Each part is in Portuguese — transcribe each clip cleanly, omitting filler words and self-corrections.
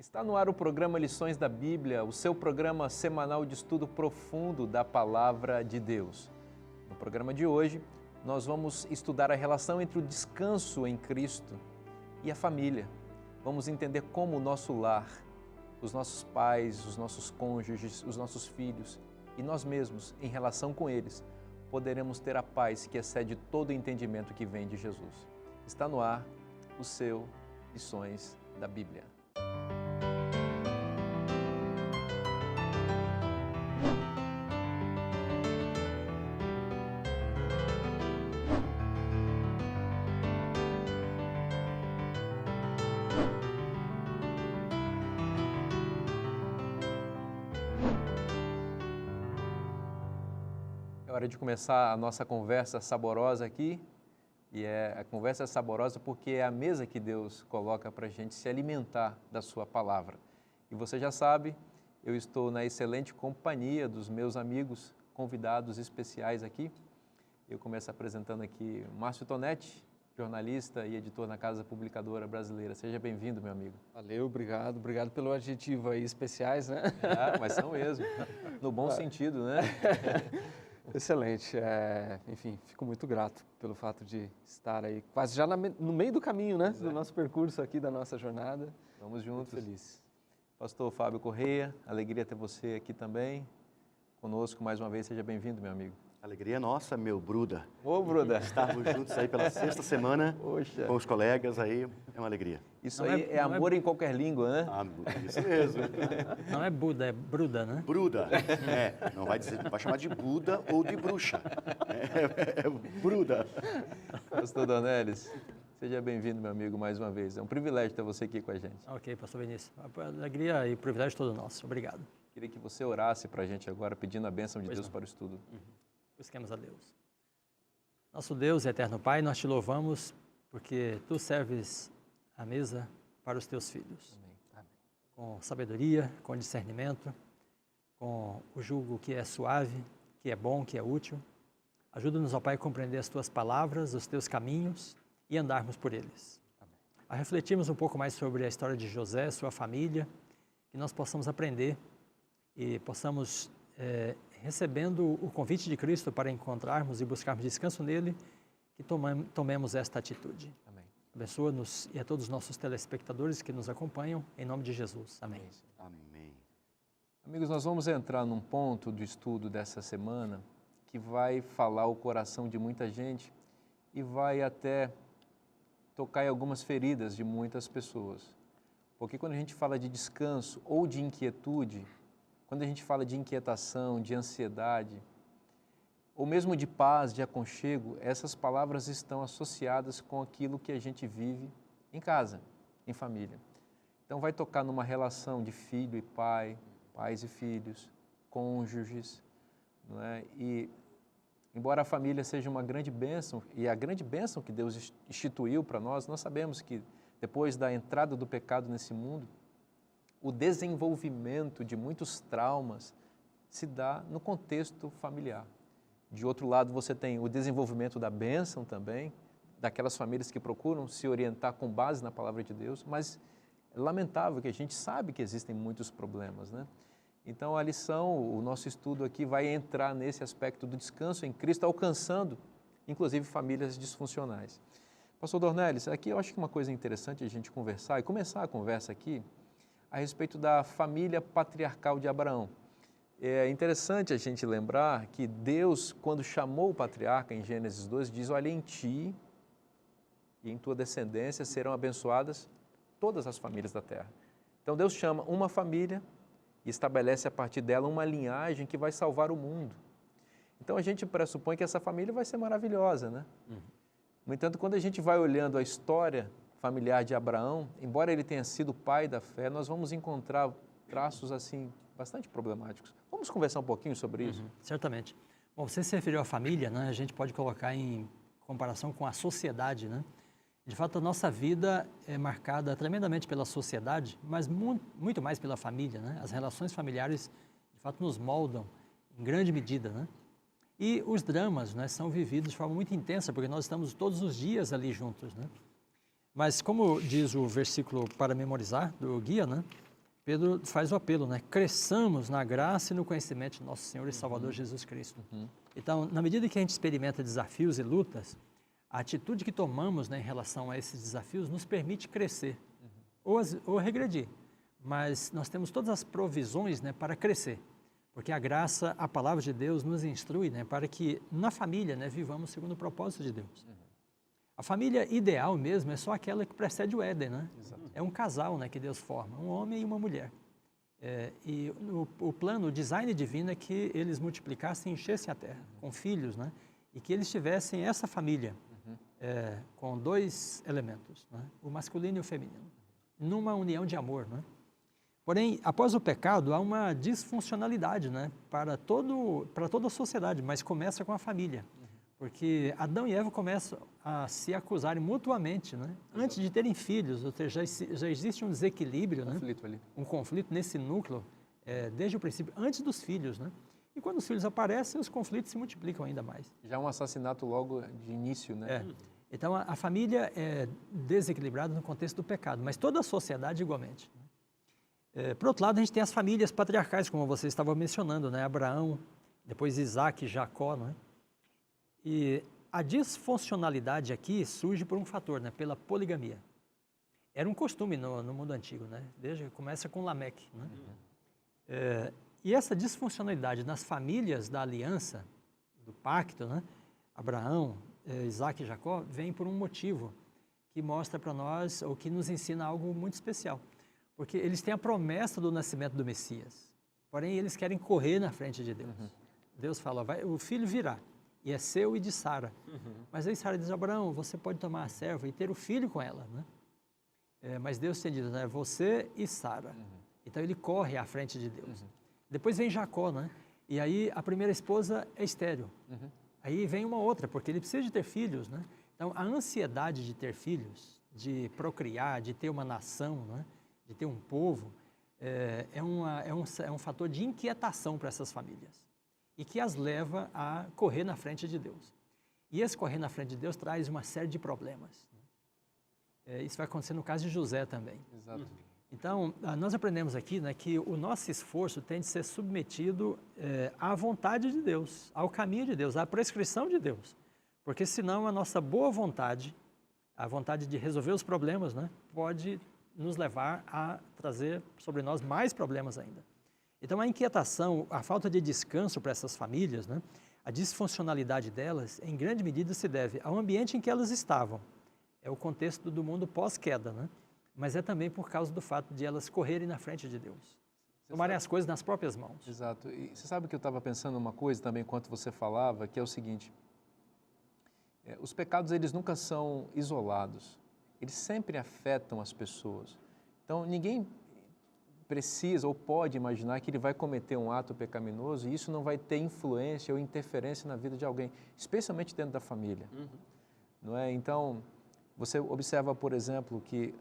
Está no ar o programa Lições da Bíblia, o seu programa semanal de estudo profundo da Palavra de Deus. No programa de hoje, nós vamos estudar a relação entre o descanso em Cristo e a família. Vamos entender como o nosso lar, os nossos pais, os nossos cônjuges, os nossos filhos e nós mesmos, em relação com eles, poderemos ter a paz que excede todo o entendimento que vem de Jesus. Está no ar o seu Lições da Bíblia. É hora de começar a nossa conversa saborosa aqui, e a conversa é saborosa porque é a mesa que Deus coloca para a gente se alimentar da sua palavra. E você já sabe, eu estou na excelente companhia dos meus amigos convidados especiais aqui. Eu começo apresentando aqui Márcio Tonetti, jornalista e editor na Casa Publicadora Brasileira. Seja bem-vindo, meu amigo. Valeu, obrigado pelo adjetivo aí, especiais, né? Mas são mesmo, no bom sentido, né? Excelente, enfim, fico muito grato pelo fato de estar aí quase já no meio do caminho, né? Do nosso percurso aqui, da nossa jornada. Vamos juntos. Muito feliz. Pastor Fábio Correia, alegria ter você aqui também, conosco mais uma vez, seja bem-vindo, meu amigo. Alegria nossa, meu Bruda. Ô, Bruda. Estarmos juntos aí pela sexta semana, Poxa. com os colegas aí, é uma alegria. Isso aí é amor em qualquer língua, né? Ah, isso mesmo. Não é Buda, é Bruda, né? Bruda, não vai chamar de Buda ou de bruxa, é Bruda. Pastor Dornelles, seja bem-vindo, meu amigo, mais uma vez. É um privilégio ter você aqui com a gente. Ok, pastor Vinícius. A alegria e o privilégio todo nosso. Obrigado. Queria que você orasse para a gente agora, pedindo a bênção de Deus para o estudo. Busquemos a Deus. Nosso Deus e eterno Pai, nós te louvamos porque tu serves a mesa para os teus filhos. Amém. Amém. Com sabedoria, com discernimento, com o jugo que é suave, que é bom, que é útil. Ajuda-nos, ó Pai, a compreender as tuas palavras, os teus caminhos e andarmos por eles. Amém. A refletirmos um pouco mais sobre a história de José, sua família, que nós possamos aprender e possamos, recebendo o convite de Cristo para encontrarmos e buscarmos descanso nele, que tomemos esta atitude. Amém. Abençoa-nos e a todos os nossos telespectadores que nos acompanham, em nome de Jesus. Amém. Amém. Amigos, nós vamos entrar num ponto do estudo dessa semana que vai falar o coração de muita gente e vai até tocar em algumas feridas de muitas pessoas. Porque quando a gente fala de descanso ou de inquietude, quando a gente fala de inquietação, de ansiedade, ou mesmo de paz, de aconchego, essas palavras estão associadas com aquilo que a gente vive em casa, em família. Então vai tocar numa relação de filho e pai, pais e filhos, cônjuges, não é? E embora a família seja uma grande bênção, e a grande bênção que Deus instituiu para nós sabemos que depois da entrada do pecado nesse mundo, o desenvolvimento de muitos traumas se dá no contexto familiar. De outro lado, você tem o desenvolvimento da bênção também, daquelas famílias que procuram se orientar com base na palavra de Deus, mas é lamentável que a gente sabe que existem muitos problemas, né? Então, a lição, o nosso estudo aqui vai entrar nesse aspecto do descanso em Cristo, alcançando, inclusive, famílias disfuncionais. Pastor Dornelles, aqui eu acho que uma coisa interessante a gente conversar, e começar a conversa aqui, a respeito da família patriarcal de Abraão. É interessante a gente lembrar que Deus, quando chamou o patriarca em Gênesis 2, diz: olha, em ti e em tua descendência serão abençoadas todas as famílias da terra. Então Deus chama uma família e estabelece a partir dela uma linhagem que vai salvar o mundo. Então a gente pressupõe que essa família vai ser maravilhosa, né? No entanto, quando a gente vai olhando a história familiar de Abraão, embora ele tenha sido pai da fé, nós vamos encontrar traços assim bastante problemáticos. Vamos conversar um pouquinho sobre isso? Certamente. Bom, você se referiu à família, né? A gente pode colocar em comparação com a sociedade, né? De fato, a nossa vida é marcada tremendamente pela sociedade, mas muito mais pela família, né? As relações familiares, de fato, nos moldam em grande medida, né? E os dramas, né, são vividos de forma muito intensa, porque nós estamos todos os dias ali juntos, né? Mas como diz o versículo para memorizar do guia, né? Pedro faz o apelo, né? Cresçamos na graça e no conhecimento de nosso Senhor e Salvador Jesus Cristo. Então, na medida que a gente experimenta desafios e lutas, a atitude que tomamos, né, em relação a esses desafios nos permite crescer ou regredir. Mas nós temos todas as provisões, né, para crescer. Porque a graça, a palavra de Deus nos instrui, né, para que na família, né, vivamos segundo o propósito de Deus. A família ideal mesmo é só aquela que precede o Éden, né? É um casal, né, que Deus forma, um homem e uma mulher. E o plano, o design divino é que eles multiplicassem e enchessem a terra com filhos, né? E que eles tivessem essa família com dois elementos, né? O masculino e o feminino, numa união de amor, né? Porém, após o pecado, há uma disfuncionalidade, né, para toda a sociedade, mas começa com a família. Porque Adão e Eva começam a se acusarem mutuamente, né, antes de terem filhos, ou seja, já existe um desequilíbrio, Conflito ali. um conflito nesse núcleo, desde o princípio, antes dos filhos. Né? E quando os filhos aparecem, os conflitos se multiplicam ainda mais. Já um assassinato logo de início, né? Então, a família é desequilibrada no contexto do pecado, mas toda a sociedade igualmente. Por outro lado, a gente tem as famílias patriarcais, como você estava mencionando, né? Abraão, depois Isaac e Jacó, né? E a disfuncionalidade aqui surge por um fator, né? Pela poligamia. Era um costume no mundo antigo, né? Começa com Lameque, né? E essa disfuncionalidade nas famílias da aliança, do pacto, né? Abraão, Isaac e Jacó, vem por um motivo que mostra para nós, ou que nos ensina algo muito especial. Porque eles têm a promessa do nascimento do Messias, porém eles querem correr na frente de Deus. Deus fala, o filho virá, e é seu e de Sara. Mas aí Sara diz, Abraão, você pode tomar a serva e ter o filho com ela, né? Mas Deus tem dito, né, você e Sara. Então ele corre à frente de Deus. Depois vem Jacó, né? E aí a primeira esposa é estéril. Aí vem uma outra, porque ele precisa de ter filhos, né? Então a ansiedade de ter filhos, de procriar, de ter uma nação, né? De ter um povo, é um fator de inquietação para essas famílias e que as leva a correr na frente de Deus. E esse correr na frente de Deus traz uma série de problemas. Isso vai acontecer no caso de José também. Exato. Então, nós aprendemos aqui, né, que o nosso esforço tem de ser submetido à vontade de Deus, ao caminho de Deus, à prescrição de Deus. Porque senão a nossa boa vontade, a vontade de resolver os problemas, né, pode nos levar a trazer sobre nós mais problemas ainda. Então, a inquietação, a falta de descanso para essas famílias, né, a disfuncionalidade delas, em grande medida se deve ao ambiente em que elas estavam. É o contexto do mundo pós-queda, né? Mas é também por causa do fato de elas correrem na frente de Deus. Tomarem as coisas nas próprias mãos. Exato. E você sabe que eu estava pensando uma coisa também, enquanto você falava, que é o seguinte. Os pecados, eles nunca são isolados. Eles sempre afetam as pessoas. Então, ninguém precisa ou pode imaginar que ele vai cometer um ato pecaminoso e isso não vai ter influência ou interferência na vida de alguém, especialmente dentro da família. Não é? Então, você observa, por exemplo, que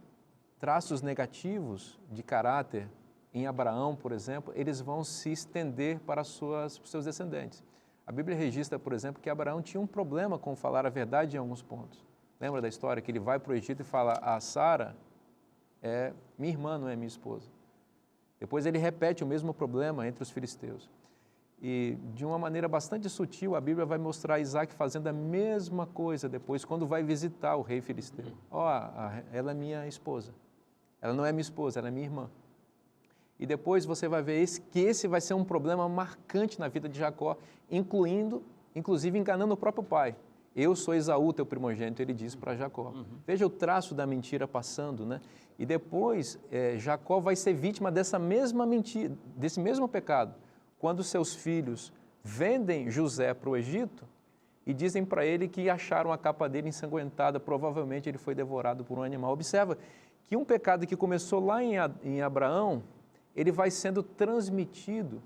traços negativos de caráter em Abraão, por exemplo, eles vão se estender para os seus descendentes. A Bíblia registra, por exemplo, que Abraão tinha um problema com falar a verdade em alguns pontos. Lembra da história que ele vai para o Egito e fala, a Sara é minha irmã, não é minha esposa. Depois ele repete o mesmo problema entre os filisteus. E de uma maneira bastante sutil, a Bíblia vai mostrar Isaac fazendo a mesma coisa depois, quando vai visitar o rei filisteu. Ela é minha esposa. Ela não é minha esposa, ela é minha irmã. E depois você vai ver que esse vai ser um problema marcante na vida de Jacó, inclusive enganando o próprio pai. Eu sou Esaú, teu primogênito, ele diz para Jacó. Veja o traço da mentira passando, né? E depois Jacó vai ser vítima dessa mesma mentira, desse mesmo pecado, quando seus filhos vendem José para o Egito e dizem para ele que acharam a capa dele ensanguentada, provavelmente ele foi devorado por um animal. Observa que um pecado que começou lá em Abraão, ele vai sendo transmitido.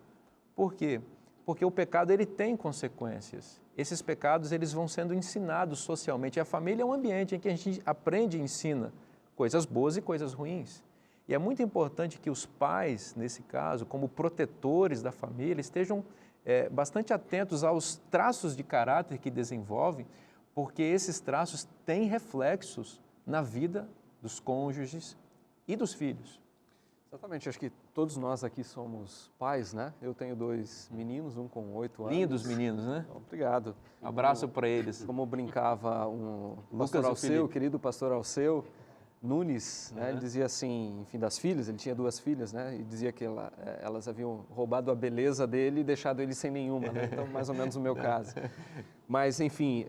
Por quê? Porque o pecado ele tem consequências. Esses pecados eles vão sendo ensinados socialmente. E a família é um ambiente em que a gente aprende e ensina coisas boas e coisas ruins. E é muito importante que os pais, nesse caso, como protetores da família, estejam bastante atentos aos traços de caráter que desenvolvem, porque esses traços têm reflexos na vida dos cônjuges e dos filhos. Exatamente, acho que todos nós aqui somos pais, né? Eu tenho 2 meninos, um com 8 anos. Lindos meninos, né? Obrigado. Abraço para eles. Como brincava o Lucas pastor e Alceu, Felipe. o querido pastor Alceu Nunes, né? Ele dizia assim, enfim, das filhas, ele tinha 2 filhas, né? E dizia que elas haviam roubado a beleza dele e deixado ele sem nenhuma, né? Então, mais ou menos o meu caso. Mas, enfim,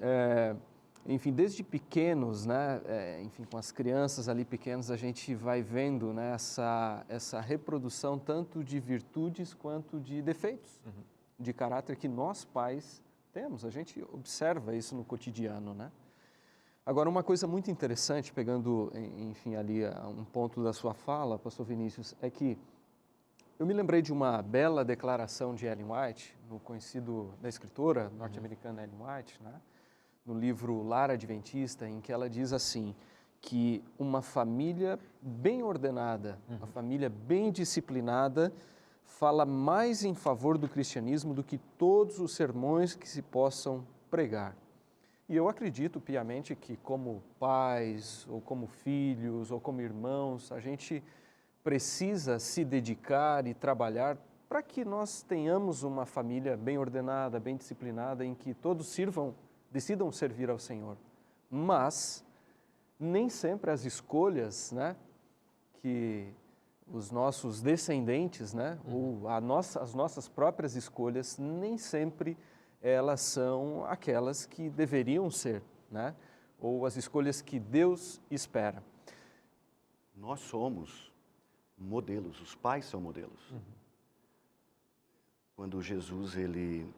desde pequenos, né? Enfim, com as crianças ali pequenas, a gente vai vendo, né? Essa reprodução tanto de virtudes quanto de defeitos de caráter que nós pais temos. A gente observa isso no cotidiano, né? Agora, uma coisa muito interessante, pegando, enfim, ali um ponto da sua fala, pastor Vinícius, é que eu me lembrei de uma bela declaração de Ellen White, da escritora norte-americana Ellen White, né? No livro Lar Adventista, em que ela diz assim, que uma família bem ordenada, uma família bem disciplinada, fala mais em favor do cristianismo do que todos os sermões que se possam pregar. E eu acredito piamente que como pais, ou como filhos, ou como irmãos, a gente precisa se dedicar e trabalhar para que nós tenhamos uma família bem ordenada, bem disciplinada, em que todos decidam servir ao Senhor. Mas nem sempre as escolhas, né, que os nossos descendentes, né, ou as nossas próprias escolhas, nem sempre elas são aquelas que deveriam ser, né? Ou as escolhas que Deus espera. Nós somos modelos, os pais são modelos. Quando Jesus ele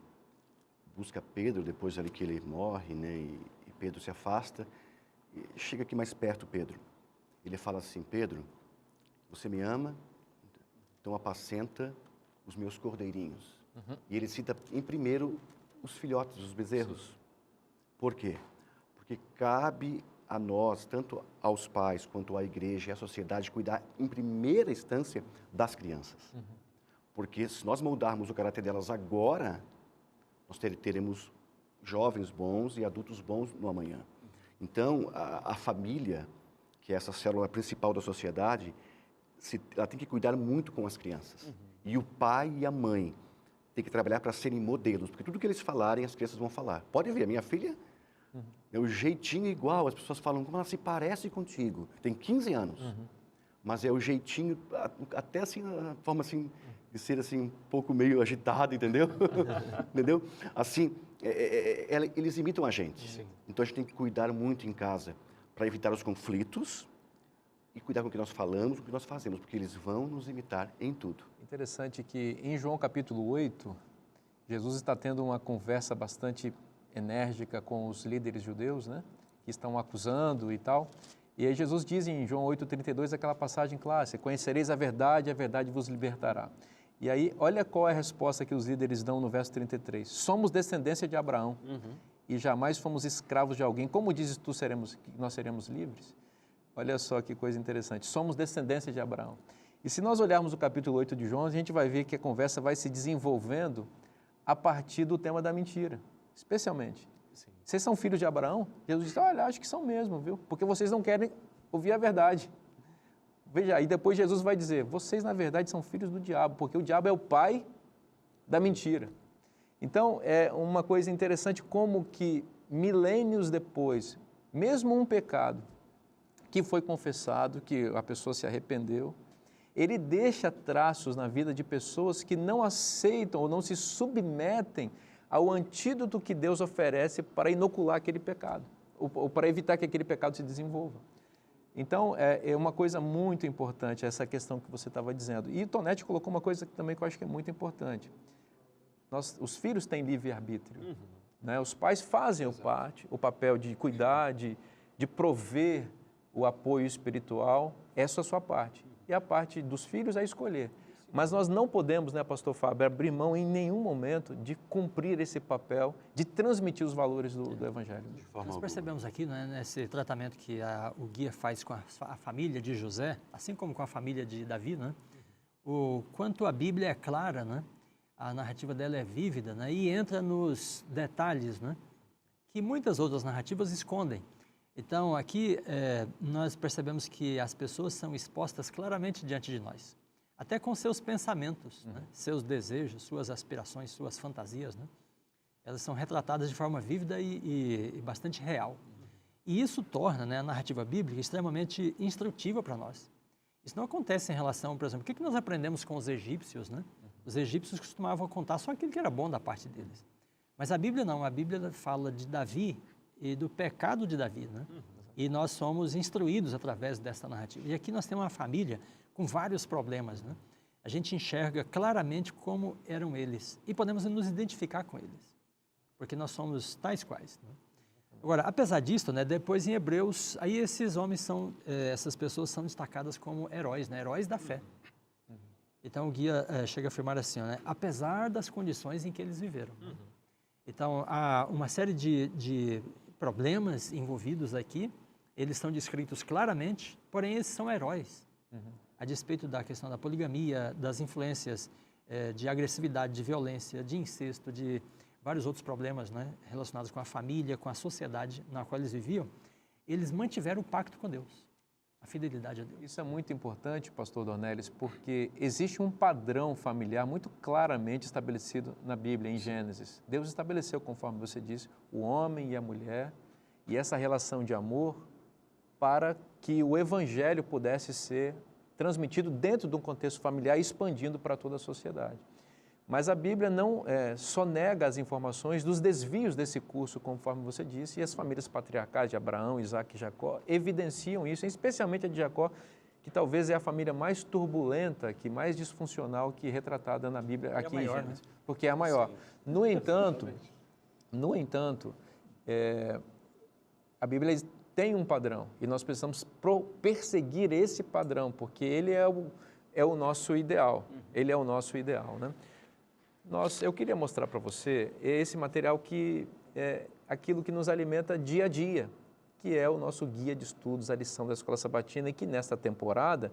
busca Pedro, depois ali que ele morre, né, e Pedro se afasta, e chega aqui mais perto, Pedro. Ele fala assim, Pedro, você me ama, então apacenta os meus cordeirinhos. E ele cita em primeiro os filhotes, os bezerros. Sim. Por quê? Porque cabe a nós, tanto aos pais quanto à igreja e à sociedade, cuidar em primeira instância das crianças. Porque se nós moldarmos o caráter delas agora, nós teremos jovens bons e adultos bons no amanhã. Então, a família, que é essa célula principal da sociedade, ela tem que cuidar muito com as crianças. E o pai e a mãe tem que trabalhar para serem modelos, porque tudo que eles falarem, as crianças vão falar. Pode ver, a minha filha é o jeitinho igual, as pessoas falam como ela se parece contigo. Tem 15 anos, mas é o jeitinho, até assim, a forma assim, de ser assim, um pouco meio agitado, entendeu? Entendeu? Assim, eles imitam a gente. Sim. Então a gente tem que cuidar muito em casa para evitar os conflitos e cuidar com o que nós falamos, com o que nós fazemos, porque eles vão nos imitar em tudo. Interessante que em João capítulo 8, Jesus está tendo uma conversa bastante enérgica com os líderes judeus, né? Que estão acusando e tal. E aí Jesus diz em João 8,32 aquela passagem clássica, conhecereis a verdade vos libertará. E aí, olha qual é a resposta que os líderes dão no verso 33. Somos descendência de Abraão e jamais fomos escravos de alguém. Como dizes tu que nós seremos livres? Olha só que coisa interessante. Somos descendência de Abraão. E se nós olharmos o capítulo 8 de João, a gente vai ver que a conversa vai se desenvolvendo a partir do tema da mentira, especialmente. Sim. Vocês são filhos de Abraão? Jesus diz, olha, acho que são mesmo, viu? Porque vocês não querem ouvir a verdade. Veja, e depois Jesus vai dizer, vocês na verdade são filhos do diabo, porque o diabo é o pai da mentira. Então, é uma coisa interessante como que milênios depois, mesmo um pecado que foi confessado, que a pessoa se arrependeu, ele deixa traços na vida de pessoas que não aceitam ou não se submetem ao antídoto que Deus oferece para inocular aquele pecado, ou para evitar que aquele pecado se desenvolva. Então, é uma coisa muito importante essa questão que você estava dizendo. E Tonete colocou uma coisa também que eu acho que é muito importante. Os filhos têm livre-arbítrio. Né? Os pais fazem o papel de cuidar, de prover o apoio espiritual, essa é a sua parte. E a parte dos filhos é escolher. Mas nós não podemos, né, pastor Fábio, abrir mão em nenhum momento de cumprir esse papel, de transmitir os valores do Evangelho. Nós percebemos aqui, né, nesse tratamento que o guia faz com a família de José, assim como com a família de Davi, né, o quanto a Bíblia é clara, né, a narrativa dela é vívida, né, e entra nos detalhes, né, que muitas outras narrativas escondem. Então, aqui nós percebemos que as pessoas são expostas claramente diante de nós. até com seus pensamentos, né? Seus desejos, suas aspirações, suas fantasias, né? Elas são retratadas de forma vívida e bastante real. E isso torna, né, a narrativa bíblica extremamente instrutiva para nós. Isso não acontece em relação, por exemplo, o que nós aprendemos com os egípcios, né? Os egípcios costumavam contar só aquilo que era bom da parte deles. Mas a Bíblia não, a Bíblia fala de Davi e do pecado de Davi, né? E nós somos instruídos através dessa narrativa. E aqui nós temos uma família com vários problemas, né? A gente enxerga claramente como eram eles e podemos nos identificar com eles, porque nós somos tais quais, né? Agora, apesar disso, né, depois em Hebreus, aí esses homens são, essas pessoas são destacadas como heróis, né, heróis da fé. Então o guia chega a afirmar assim, né, apesar das condições em que eles viveram. Então há uma série de problemas envolvidos aqui, eles são descritos claramente, porém eles são heróis. A despeito da questão da poligamia, das influências de agressividade, de violência, de incesto, de vários outros problemas, né, relacionados com a família, com a sociedade na qual eles viviam, eles mantiveram o pacto com Deus, a fidelidade a Deus. Isso é muito importante, pastor Dornelles, porque existe um padrão familiar muito claramente estabelecido na Bíblia, em Gênesis. Deus estabeleceu, conforme você disse, o homem e a mulher e essa relação de amor para que o evangelho pudesse ser transmitido dentro de um contexto familiar, expandindo para toda a sociedade. Mas a Bíblia não só nega as informações dos desvios desse curso, conforme você disse, e as famílias patriarcais de Abraão, Isaac e Jacó evidenciam isso, especialmente a de Jacó, que talvez é a família mais turbulenta, que mais disfuncional que retratada na Bíblia aqui em Gênesis, né? Porque é a maior. Sim. No entanto, a Bíblia tem um padrão e nós precisamos perseguir esse padrão, porque ele é o nosso ideal. Ele é o nosso ideal, né? Eu queria mostrar para você esse material que é aquilo que nos alimenta dia a dia, que é o nosso guia de estudos, a lição da Escola Sabatina, e que nesta temporada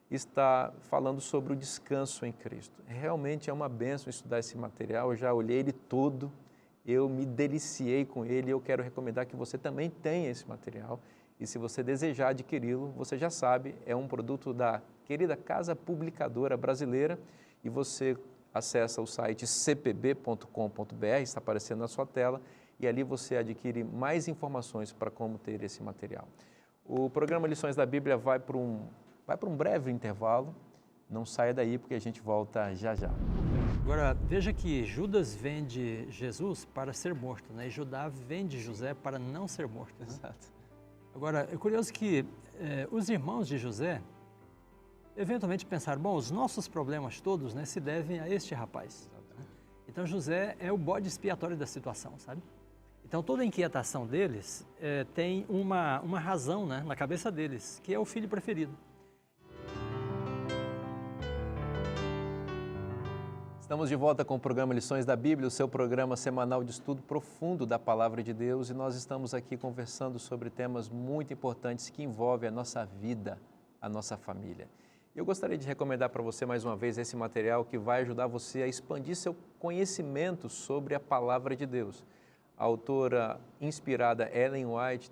está falando sobre o descanso em Cristo. Realmente é uma bênção estudar esse material, eu já olhei ele todo, eu me deliciei com ele e eu quero recomendar que você também tenha esse material. E se você desejar adquiri-lo, você já sabe, é um produto da querida Casa Publicadora Brasileira e você acessa o site cpb.com.br, está aparecendo na sua tela, e ali você adquire mais informações para como ter esse material. O programa Lições da Bíblia vai para um breve intervalo, não saia daí porque a gente volta já já. Agora, veja que Judas vende Jesus para ser morto, né? E Judá vende José para não ser morto. Né? Exato. Agora, é curioso que os irmãos de José eventualmente pensaram, bom, os nossos problemas todos, né, se devem a este rapaz. Né? Então José é o bode expiatório da situação, sabe? Então toda a inquietação deles tem uma razão, né, na cabeça deles, que é o filho preferido. Estamos de volta com o programa Lições da Bíblia, o seu programa semanal de estudo profundo da Palavra de Deus, e nós estamos aqui conversando sobre temas muito importantes que envolvem a nossa vida, a nossa família. Eu gostaria de recomendar para você mais uma vez esse material que vai ajudar você a expandir seu conhecimento sobre a Palavra de Deus. A autora inspirada Ellen White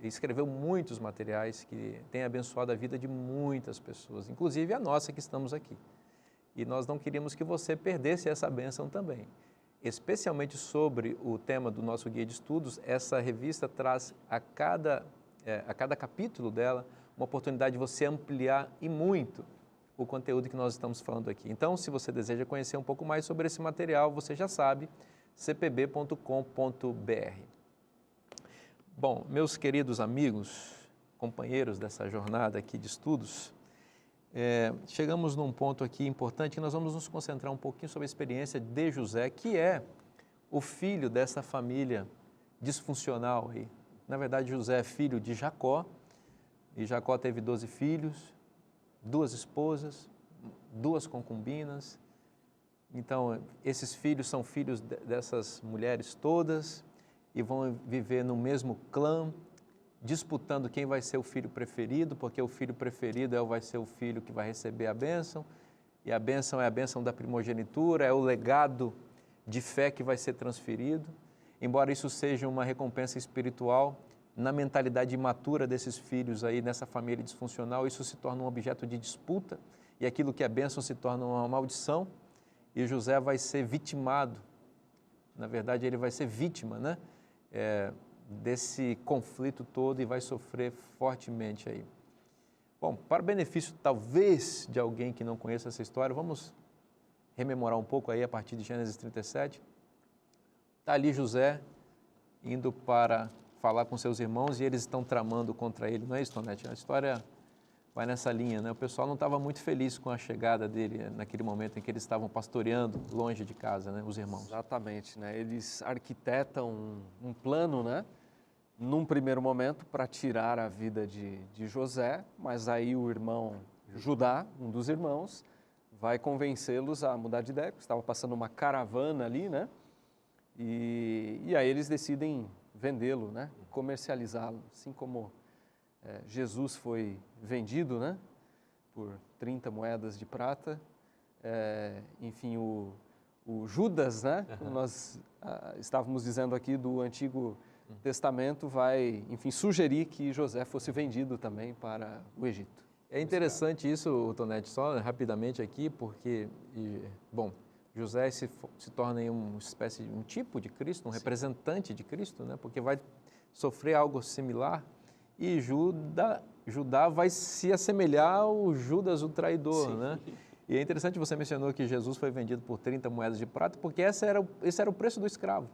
escreveu muitos materiais que têm abençoado a vida de muitas pessoas, inclusive a nossa que estamos aqui. E nós não queríamos que você perdesse essa bênção também. Especialmente sobre o tema do nosso guia de estudos, essa revista traz a cada capítulo dela uma oportunidade de você ampliar e muito o conteúdo que nós estamos falando aqui. Então, se você deseja conhecer um pouco mais sobre esse material, você já sabe, cpb.com.br. Bom, meus queridos amigos, companheiros dessa jornada aqui de estudos, chegamos num ponto aqui importante que nós vamos nos concentrar um pouquinho sobre a experiência de José, que é o filho dessa família disfuncional aí. Na verdade, José é filho de Jacó, e Jacó teve 12 filhos, 2 esposas, 2 concubinas. Então, esses filhos são filhos dessas mulheres todas e vão viver no mesmo clã, disputando quem vai ser o filho preferido, porque o filho preferido vai ser o filho que vai receber a bênção, e a bênção é a bênção da primogenitura, é o legado de fé que vai ser transferido. Embora isso seja uma recompensa espiritual, na mentalidade imatura desses filhos aí, nessa família disfuncional, isso se torna um objeto de disputa e aquilo que é bênção se torna uma maldição, e José vai ser vitimado. Na verdade, ele vai ser vítima, né? Desse conflito todo e vai sofrer fortemente aí. Bom, para o benefício talvez de alguém que não conheça essa história, vamos rememorar um pouco aí a partir de Gênesis 37. Está ali José indo para falar com seus irmãos e eles estão tramando contra ele, não é isso, Tonete? A história vai nessa linha, né? O pessoal não estava muito feliz com a chegada dele naquele momento em que eles estavam pastoreando longe de casa, né? Os irmãos. Exatamente, né? Eles arquitetam um plano, né? Num primeiro momento para tirar a vida de José, mas aí o irmão Judá, um dos irmãos, vai convencê-los a mudar de ideia, porque estava passando uma caravana ali, né? E aí eles decidem vendê-lo, né? Comercializá-lo, assim como Jesus foi vendido, né? Por 30 moedas de prata. Enfim, o Judas, né? Como nós estávamos dizendo aqui do Antigo Testamento, vai, enfim, sugerir que José fosse vendido também para o Egito. É interessante isso, Tonete, só rapidamente aqui, porque, bom, José se torna uma espécie de um tipo de Cristo, um representante de Cristo, né? Porque vai sofrer algo similar e Judá vai se assemelhar ao Judas, o traidor, né? E é interessante, você mencionou que Jesus foi vendido por 30 moedas de prata, porque esse era o preço do escravo.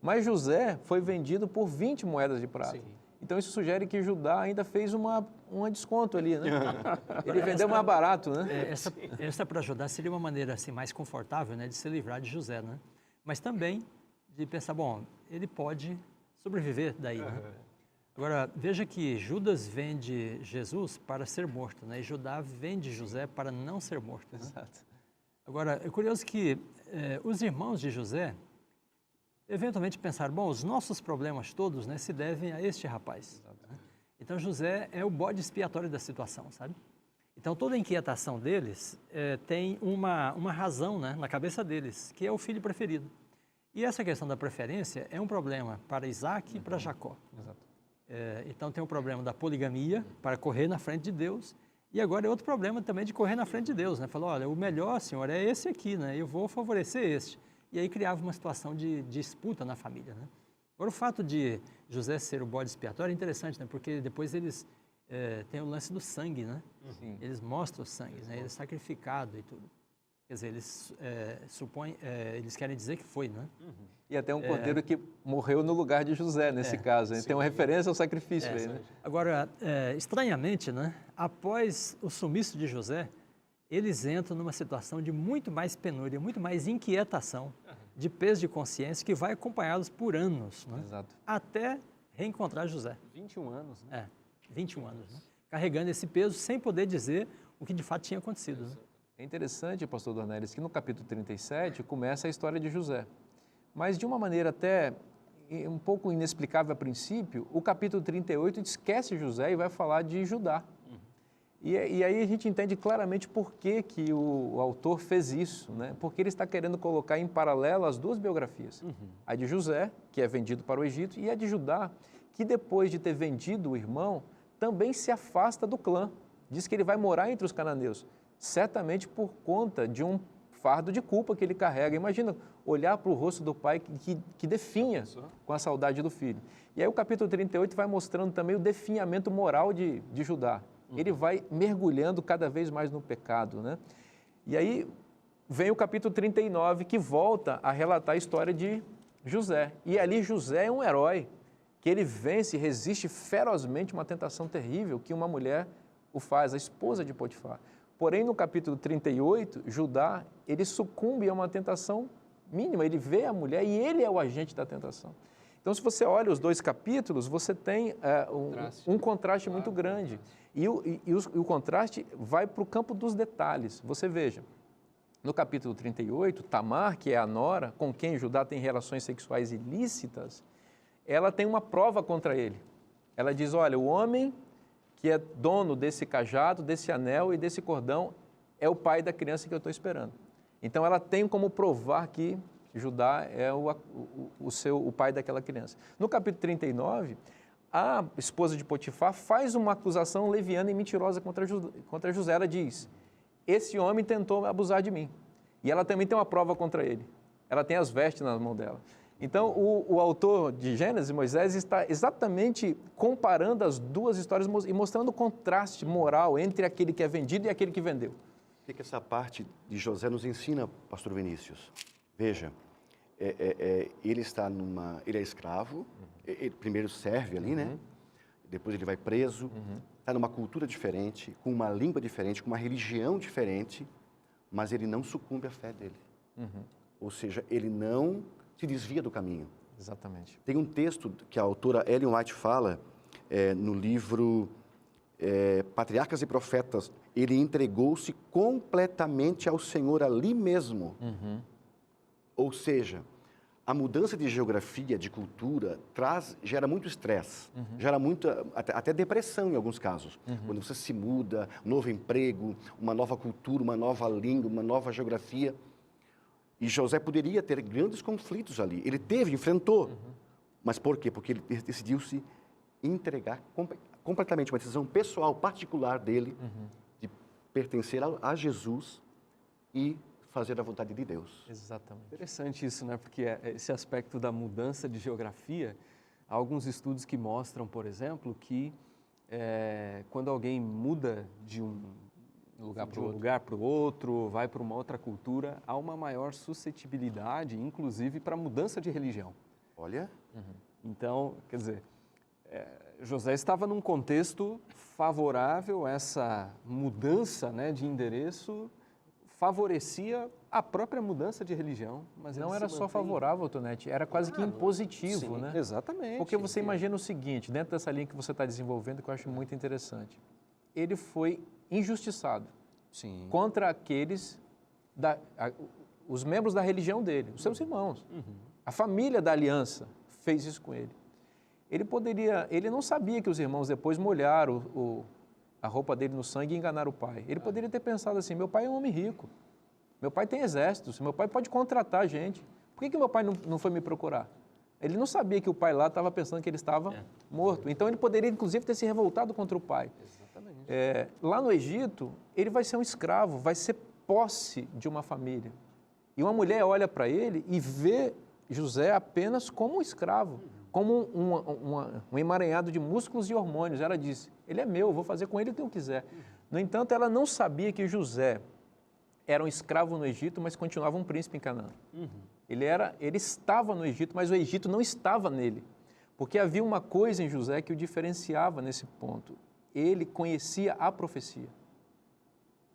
Mas José foi vendido por 20 moedas de prata. Sim. Então isso sugere que Judá ainda fez um desconto ali, né? Ele vendeu mais barato, né? Essa para Judá seria uma maneira assim, mais confortável, né, de se livrar de José, né? Mas também de pensar, bom, ele pode sobreviver daí, né? Agora, veja que Judas vende Jesus para ser morto, né? E Judá vende José para não ser morto, né? Exato. Agora, é curioso que os irmãos de José eventualmente pensaram, bom, os nossos problemas todos, né, se devem a este rapaz. Né? Então, José é o bode expiatório da situação, sabe? Então, toda a inquietação deles tem uma razão, né, na cabeça deles, que é o filho preferido. E essa questão da preferência é um problema para Isaac e para Jacó. Exato. Então, tem o problema da poligamia, para correr na frente de Deus, e agora é outro problema também de correr na frente de Deus, né? Falou, olha, o melhor, Senhor, é esse aqui, né? Eu vou favorecer este. E aí criava uma situação de disputa na família, né? Agora, o fato de José ser o bode expiatório é interessante, né? Porque depois eles têm o lance do sangue, né? Sim. Eles mostram o sangue, né? Ele é sacrificado e tudo. Quer dizer, eles supõem, eles querem dizer que foi, né? E até um cordeiro que morreu no lugar de José, nesse caso. Hein? Tem uma referência ao sacrifício aí, né? Agora, estranhamente, né? Após o sumiço de José, eles entram numa situação de muito mais penúria, muito mais inquietação, de peso de consciência, que vai acompanhá-los por anos, né? Exato. Até reencontrar José. 21 anos, né? 21 anos, né? Carregando esse peso sem poder dizer o que de fato tinha acontecido. Né? É interessante, pastor Dornelles, que no capítulo 37 começa a história de José. Mas de uma maneira até um pouco inexplicável a princípio, o capítulo 38 esquece José e vai falar de Judá. E aí a gente entende claramente por que o autor fez isso, né? Porque ele está querendo colocar em paralelo as duas biografias. A de José, que é vendido para o Egito, e a de Judá, que depois de ter vendido o irmão, também se afasta do clã. Diz que ele vai morar entre os cananeus, certamente por conta de um fardo de culpa que ele carrega. Imagina olhar para o rosto do pai que definha com a saudade do filho. E aí o capítulo 38 vai mostrando também o definhamento moral de Judá. Ele vai mergulhando cada vez mais no pecado, né? E aí vem o capítulo 39, que volta a relatar a história de José. E ali José é um herói, que ele vence e resiste ferozmente uma tentação terrível que uma mulher o faz, a esposa de Potifar. Porém, no capítulo 38, Judá, ele sucumbe a uma tentação mínima, ele vê a mulher e ele é o agente da tentação. Então, se você olha os dois capítulos, você tem um contraste muito grande. E o contraste vai para o campo dos detalhes. Você veja, no capítulo 38, Tamar, que é a nora, com quem Judá tem relações sexuais ilícitas, ela tem uma prova contra ele. Ela diz, olha, o homem que é dono desse cajado, desse anel e desse cordão é o pai da criança que eu estou esperando. Então, ela tem como provar que Judá é o pai daquela criança. No capítulo 39, a esposa de Potifar faz uma acusação leviana e mentirosa contra José. Ela diz, esse homem tentou abusar de mim. E ela também tem uma prova contra ele. Ela tem as vestes na mão dela. Então, o autor de Gênesis, Moisés, está exatamente comparando as duas histórias e mostrando o contraste moral entre aquele que é vendido e aquele que vendeu. O que essa parte de José nos ensina, pastor Vinícius? Veja, ele ele é escravo, ele primeiro serve ali, né? Depois ele vai preso, está numa cultura diferente, com uma língua diferente, com uma religião diferente, mas ele não sucumbe à fé dele. Ou seja, ele não se desvia do caminho. Exatamente. Tem um texto que a autora Ellen White fala no livro Patriarcas e Profetas. Ele entregou-se completamente ao Senhor ali mesmo. Ou seja, a mudança de geografia, de cultura, gera muito estresse, gera até depressão em alguns casos. Quando você se muda, um novo emprego, uma nova cultura, uma nova língua, uma nova geografia. E José poderia ter grandes conflitos ali. Ele enfrentou. Mas por quê? Porque ele decidiu se entregar completamente, uma decisão pessoal, particular dele, de pertencer a Jesus e fazer a vontade de Deus. Exatamente. Interessante isso, né? Porque esse aspecto da mudança de geografia, há alguns estudos que mostram, por exemplo, que quando alguém muda de um lugar para o outro, vai para uma outra cultura, há uma maior suscetibilidade, inclusive, para mudança de religião. Olha. Então, quer dizer, José estava num contexto favorável, essa mudança, né, de endereço favorecia a própria mudança de religião. Mas não era só favorável, Tonete, era quase que impositivo, sim, né? Exatamente. Porque você imagina o seguinte, dentro dessa linha que você está desenvolvendo, que eu acho muito interessante. Ele foi injustiçado contra aqueles, os membros da religião dele, os seus irmãos. A família da aliança fez isso com ele. Ele não sabia que os irmãos depois molharam a roupa dele no sangue e enganaram o pai. Ele poderia ter pensado assim, meu pai é um homem rico, meu pai tem exércitos, meu pai pode contratar gente. Por que meu pai não foi me procurar? Ele não sabia que o pai lá estava pensando que ele estava morto. Então, ele poderia, inclusive, ter se revoltado contra o pai. Exatamente. Lá no Egito, ele vai ser um escravo, vai ser posse de uma família. E uma mulher olha para ele e vê José apenas como um escravo, como um emaranhado de músculos e hormônios. Ela disse, ele é meu, eu vou fazer com ele o que eu quiser. No entanto, ela não sabia que José era um escravo no Egito, mas continuava um príncipe em Canaã. Ele estava no Egito, mas o Egito não estava nele, porque havia uma coisa em José que o diferenciava nesse ponto. Ele conhecia a profecia.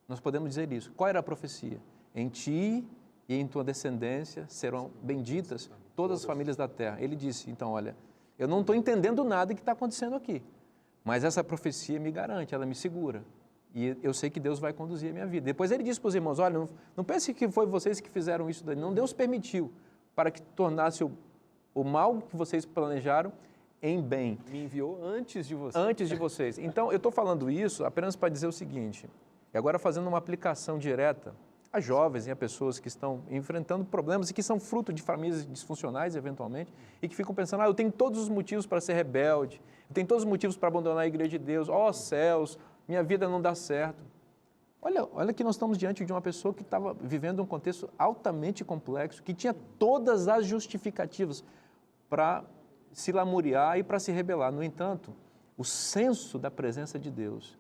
Nós podemos dizer isso. Qual era a profecia? Em ti e em tua descendência serão benditas todas as famílias da terra. Ele disse, então, olha, eu não estou entendendo nada que está acontecendo aqui, mas essa profecia me garante, ela me segura. E eu sei que Deus vai conduzir a minha vida. Depois ele disse para os irmãos, olha, não pense que foi vocês que fizeram isso daí. Não, Deus permitiu para que tornasse o mal que vocês planejaram em bem. Me enviou antes de vocês. Antes de vocês. Então, eu estou falando isso apenas para dizer o seguinte, e agora fazendo uma aplicação direta a jovens e a pessoas que estão enfrentando problemas e que são fruto de famílias disfuncionais, eventualmente, e que ficam pensando, eu tenho todos os motivos para ser rebelde, eu tenho todos os motivos para abandonar a igreja de Deus, céus, minha vida não dá certo. Olha que nós estamos diante de uma pessoa que estava vivendo um contexto altamente complexo, que tinha todas as justificativas para se lamuriar e para se rebelar. No entanto, o senso da presença de Deus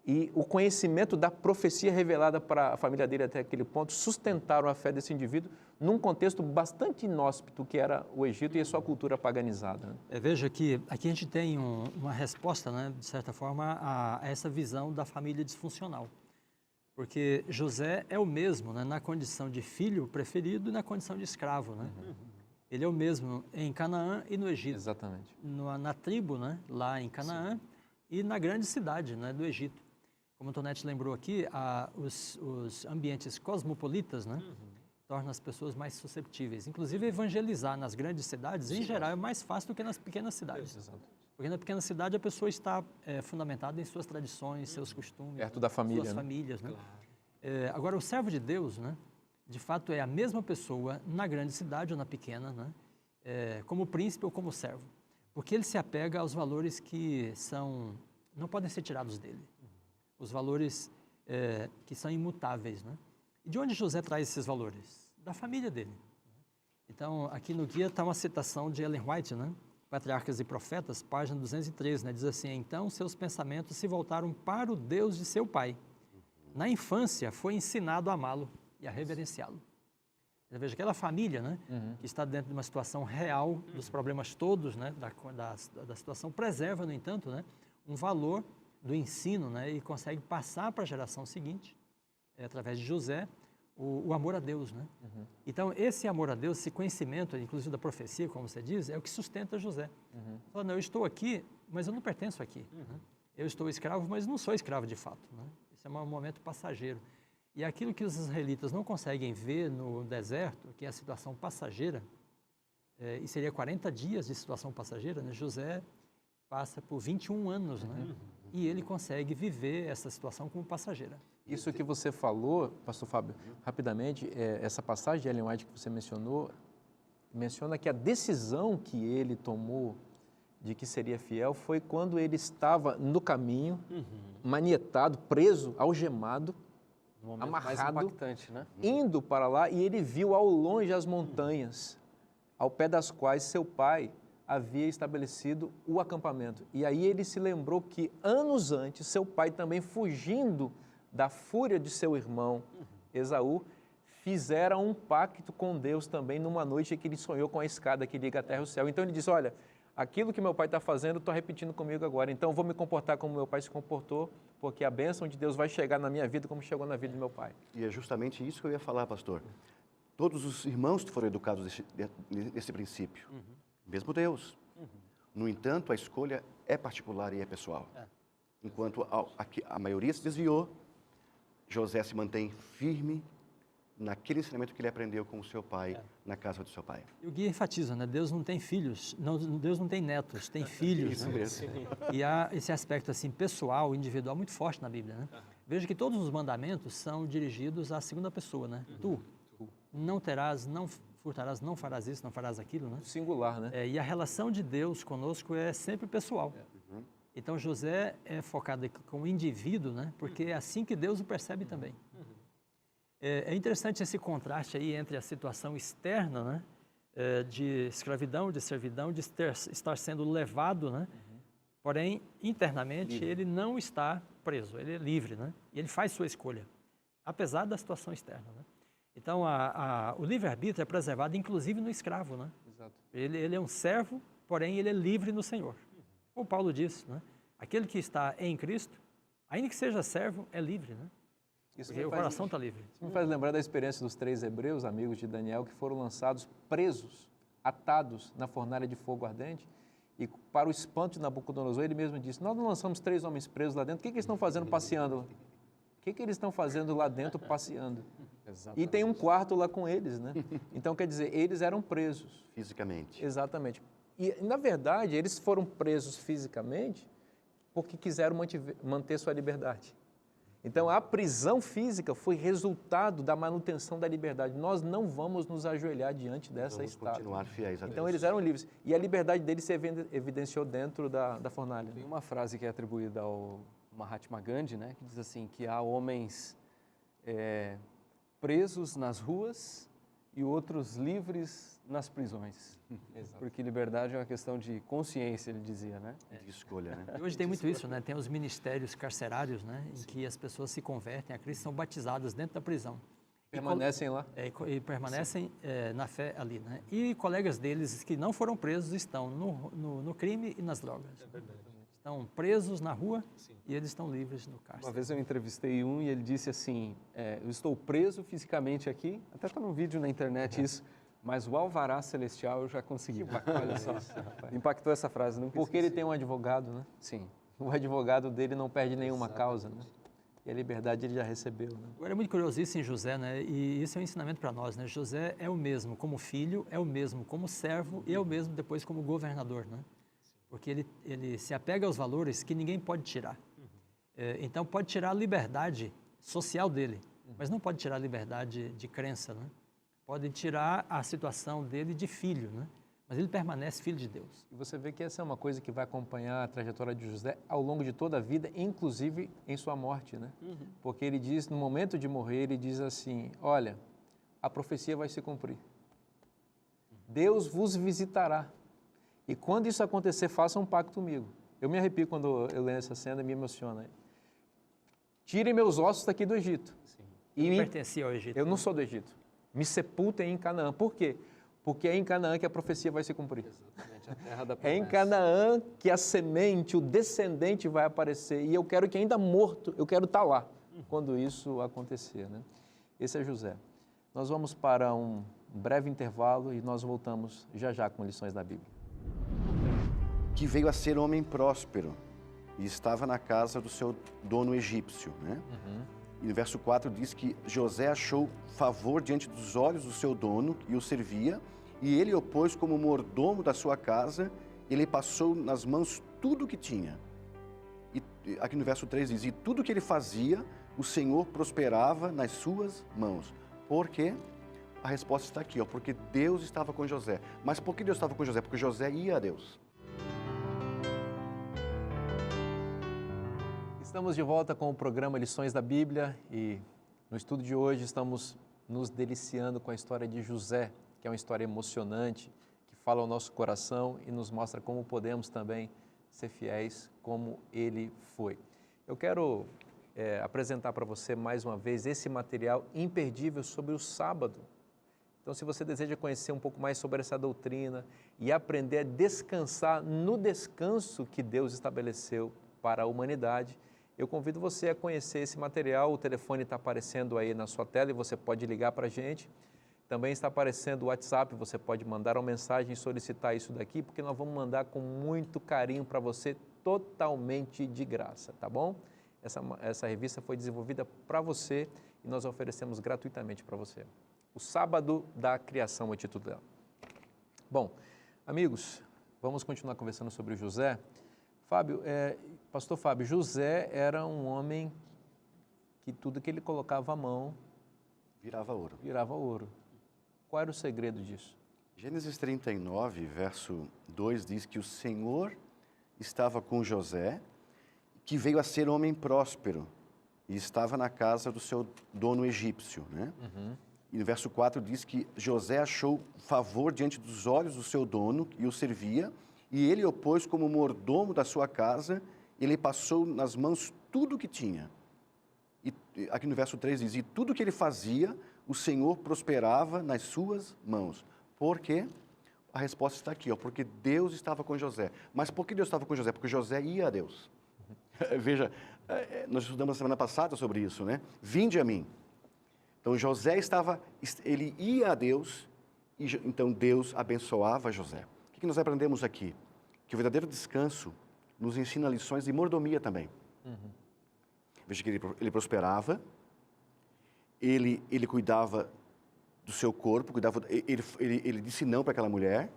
e o conhecimento da profecia revelada para a família dele até aquele ponto sustentaram a fé desse indivíduo num contexto bastante inóspito que era o Egito e a sua cultura paganizada. Né? Veja que aqui a gente tem uma resposta, né, de certa forma, a essa visão da família disfuncional. Porque José é o mesmo, né, na condição de filho preferido e na condição de escravo. Né? Ele é o mesmo em Canaã e no Egito. Exatamente. Na tribo, né, lá em Canaã, e na grande cidade, né, do Egito. Como o Tonete lembrou aqui, os ambientes cosmopolitas, né, tornam as pessoas mais susceptíveis. Inclusive, evangelizar nas grandes cidades, em geral, é mais fácil do que nas pequenas cidades. Exato. Porque na pequena cidade a pessoa está fundamentada em suas tradições, seus costumes. Perto da família, suas né? famílias. Né? Claro. Agora, o servo de Deus, né, de fato, é a mesma pessoa na grande cidade ou na pequena, né, como príncipe ou como servo. Porque ele se apega aos valores que não podem ser tirados dele. Os valores que são imutáveis, né? E de onde José traz esses valores? Da família dele. Então, aqui no guia está uma citação de Ellen White, né? Patriarcas e Profetas, página 213, né? Diz assim: então seus pensamentos se voltaram para o Deus de seu pai. Na infância foi ensinado a amá-lo e a reverenciá-lo. Veja, aquela família, né, que está dentro de uma situação real, dos problemas todos, né, da situação, preserva, no entanto, né, um valor do ensino, né, e consegue passar para a geração seguinte, através de José, o amor a Deus. Né? Então, esse amor a Deus, esse conhecimento, inclusive da profecia, como você diz, é o que sustenta José. Fala, não, eu estou aqui, mas eu não pertenço aqui. Né? Eu estou escravo, mas não sou escravo de fato. Né? Esse é um momento passageiro. E aquilo que os israelitas não conseguem ver no deserto, que é a situação passageira, e seria 40 dias de situação passageira, né? José passa por 21 anos, né? E ele consegue viver essa situação como passageira. Isso que você falou, pastor Fábio, rapidamente, essa passagem de Ellen White que você mencionou, menciona que a decisão que ele tomou de que seria fiel foi quando ele estava no caminho, manietado, preso, algemado, amarrado, né? indo para lá, e ele viu ao longe as montanhas, ao pé das quais seu pai havia estabelecido o acampamento. E aí ele se lembrou que anos antes, seu pai também, fugindo da fúria de seu irmão Esaú, fizera um pacto com Deus também numa noite que ele sonhou com a escada que liga a terra e o céu. Então ele disse, olha, aquilo que meu pai está fazendo, estou repetindo comigo agora. Então, vou me comportar como meu pai se comportou, porque a bênção de Deus vai chegar na minha vida como chegou na vida do meu pai. E é justamente isso que eu ia falar, pastor. Todos os irmãos foram educados nesse princípio. Mesmo Deus. No entanto, a escolha é particular e é pessoal. Enquanto a maioria se desviou, José se mantém firme naquele ensinamento que ele aprendeu com o seu pai, na casa do seu pai. E o guia enfatiza, né? Deus não tem filhos, Deus não tem netos, tem filhos. Isso né? mesmo. E há esse aspecto assim pessoal, individual, muito forte na Bíblia, né? Veja que todos os mandamentos são dirigidos à segunda pessoa, né? Tu não terás, não furtarás, não farás isso, não farás aquilo, né? Singular, né? E a relação de Deus conosco é sempre pessoal. Então, José é focado como o indivíduo, né? Porque é assim que Deus o percebe também. É interessante esse contraste aí entre a situação externa, né? De escravidão, de servidão, de estar sendo levado, né? Porém, internamente, livre. Ele não está preso, ele é livre, né? E ele faz sua escolha, apesar da situação externa, né? Então, o livre-arbítrio é preservado, inclusive no escravo, né? Exato. Ele é um servo, porém ele é livre no Senhor. Como Paulo disse, né? Aquele que está em Cristo, ainda que seja servo, é livre, né? Porque o coração está livre. Isso me faz lembrar da experiência dos 3 hebreus, amigos de Daniel, que foram lançados presos, atados na fornalha de fogo ardente. E para o espanto de Nabucodonosor, ele mesmo disse, nós não lançamos 3 homens presos lá dentro, o que eles estão fazendo passeando? O que eles estão fazendo lá dentro passeando? Exatamente. E tem um quarto lá com eles, né? Então, quer dizer, eles eram presos. Fisicamente. Exatamente. E, na verdade, eles foram presos fisicamente porque quiseram manter sua liberdade. Então, a prisão física foi resultado da manutenção da liberdade. Nós não vamos nos ajoelhar diante dessa estátua. Continuar fiéis a Deus. Então, eles eram livres. E a liberdade deles se evidenciou dentro da fornalha. Tem uma frase que é atribuída ao Mahatma Gandhi, né, que diz assim, que há homens presos nas ruas e outros livres nas prisões. Exato. Porque liberdade é uma questão de consciência, ele dizia, né? De escolha, né? E hoje tem muito isso, né? Tem os ministérios carcerários, né? Em que as pessoas se convertem a Cristo, são batizadas dentro da prisão. Permanecem lá? E permanecem na fé ali, né? E colegas deles que não foram presos estão no crime e nas drogas. É verdade. Estão presos na rua e eles estão livres no cárcere. Uma vez eu entrevistei um e ele disse assim, eu estou preso fisicamente aqui, até está num vídeo na internet isso, mas o alvará celestial eu já consegui. Olha só, impactou essa frase. Não porque ele tem um advogado, né? Sim. O advogado dele não perde nenhuma causa, né? E a liberdade ele já recebeu, né? Agora é muito curioso isso em José, né? E isso é um ensinamento para nós, né? José é o mesmo como filho, é o mesmo como servo e é o mesmo depois como governador, né? Porque ele se apega aos valores que ninguém pode tirar. Então, pode tirar a liberdade social dele, mas não pode tirar a liberdade de crença, né? Pode tirar a situação dele de filho, né? mas ele permanece filho de Deus. E você vê que essa é uma coisa que vai acompanhar a trajetória de José ao longo de toda a vida, inclusive em sua morte, né? Porque ele diz, no momento de morrer, ele diz assim, olha, a profecia vai se cumprir. Deus vos visitará. E quando isso acontecer, faça um pacto comigo. Eu me arrepio quando eu leio essa cena e me emociona. Tirem meus ossos daqui do Egito. E não pertencia ao Egito. Eu não sou do Egito. Me sepultem em Canaã. Por quê? Porque é em Canaã que a profecia vai se cumprir. Exatamente, a terra da É em promessa. Canaã que a semente, o descendente vai aparecer. E eu quero que ainda morto, eu quero estar lá quando isso acontecer, né? Esse é José. Nós vamos para um breve intervalo e nós voltamos já já com lições da Bíblia. Que veio a ser homem próspero e estava na casa do seu dono egípcio, né? E no verso 4 diz que José achou favor diante dos olhos do seu dono e o servia, e ele o pôs como mordomo da sua casa, ele passou nas mãos tudo o que tinha. E aqui no verso 3 diz, e tudo que ele fazia, o Senhor prosperava nas suas mãos. Por quê? A resposta está aqui, ó, porque Deus estava com José. Mas por que Deus estava com José? Porque José ia a Deus. Estamos de volta com o programa Lições da Bíblia e no estudo de hoje estamos nos deliciando com a história de José, que é uma história emocionante, que fala ao nosso coração e nos mostra como podemos também ser fiéis como ele foi. Eu quero apresentar para você mais uma vez esse material imperdível sobre o sábado. Então, se você deseja conhecer um pouco mais sobre essa doutrina e aprender a descansar no descanso que Deus estabeleceu para a humanidade, eu convido você a conhecer esse material. O telefone está aparecendo aí na sua tela e você pode ligar para a gente. Também está aparecendo o WhatsApp, você pode mandar uma mensagem e solicitar isso daqui, porque nós vamos mandar com muito carinho para você, totalmente de graça, tá bom? Essa revista foi desenvolvida para você e nós oferecemos gratuitamente para você. O Sábado da Criação é o título dela. Bom, amigos, vamos continuar conversando sobre José. Fábio, pastor Fábio, José era um homem que tudo que ele colocava à mão Virava ouro. virava ouro. Qual era o segredo disso? Gênesis 39, verso 2 diz que o Senhor estava com José, que veio a ser homem próspero e estava na casa do seu dono egípcio, né? E no verso 4 diz que José achou favor diante dos olhos do seu dono e o servia, e ele o pôs como mordomo da sua casa, ele passou nas mãos tudo o que tinha. E aqui no verso 3 diz, e tudo que ele fazia, o Senhor prosperava nas suas mãos. Por quê? A resposta está aqui, ó, porque Deus estava com José. Mas por que Deus estava com José? Porque José ia a Deus. Veja, nós estudamos na semana passada sobre isso, né? Vinde a mim. Então José ele ia a Deus, e então Deus abençoava José. O que nós aprendemos aqui? Que o verdadeiro descanso nos ensina lições de mordomia também. Veja que ele prosperava, ele cuidava do seu corpo, ele disse não para aquela mulher,